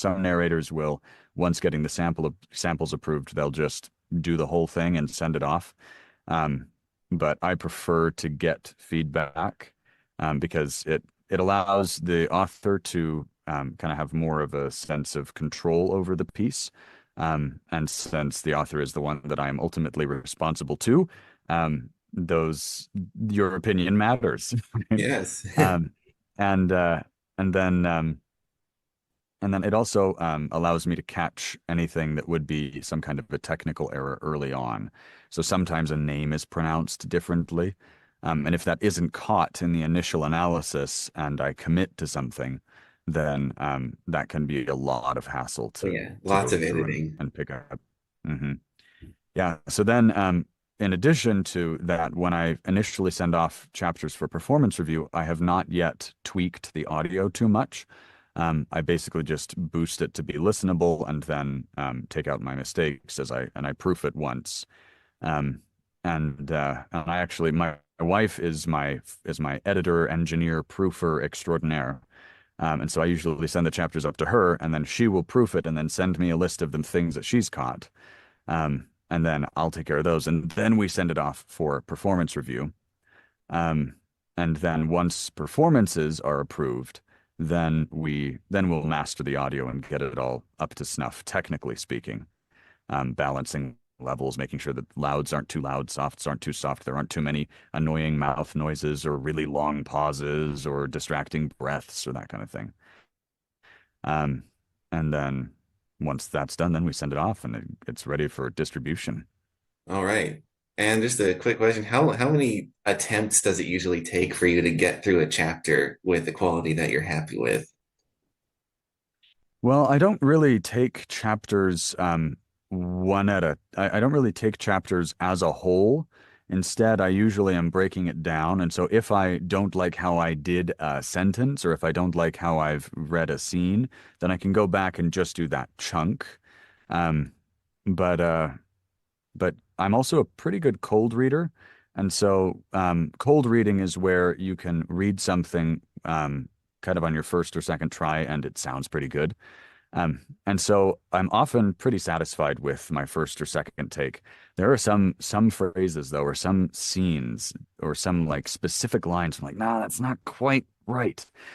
some narrators will, once getting the samples approved, they'll just do the whole thing and send it off. Um, but I prefer to get feedback because it allows the author to kind of have more of a sense of control over the piece. And since the author is the one that I am ultimately responsible to, those your opinion matters. Right? Yes. Um, and uh, and then and then it also allows me to catch anything that would be some kind of a technical error early on. So sometimes a name is pronounced differently. And if that isn't caught in the initial analysis and I commit to something, then that can be a lot of hassle Yeah, to lots go of through editing. and pick up. Hmm. Yeah. So then, in addition to that, when I initially send off chapters for performance review, I have not yet tweaked the audio too much. I basically just boost it to be listenable and then take out my mistakes as I proof it once. Um, and I actually my wife is my editor, engineer, proofer extraordinaire. And so I usually send the chapters up to her, and then she will proof it and then send me a list of the things that she's caught. And then I'll take care of those. And then we send it off for performance review. Um, and then once performances are approved, then we'll master the audio and get it all up to snuff, technically speaking. Balancing levels, making sure that louds aren't too loud, softs aren't too soft, there aren't too many annoying mouth noises or really long pauses or distracting breaths or that kind of thing. Um, and then once that's done, then we send it off and it's ready for distribution. All right. And just a quick question, how many attempts does it usually take for you to get through a chapter with the quality that you're happy with? Well, I don't really take chapters I don't really take chapters as a whole. Instead, I usually am breaking it down. And so if I don't like how I did a sentence or if I don't like how I've read a scene, then I can go back and just do that chunk. Um, but uh, but I'm also a pretty good cold reader. And so cold reading is where you can read something kind of on your first or second try and it sounds pretty good. And so I'm often pretty satisfied with my first or second take. There are some phrases though, or some scenes, or some like specific lines. I'm like, nah, that's not quite right.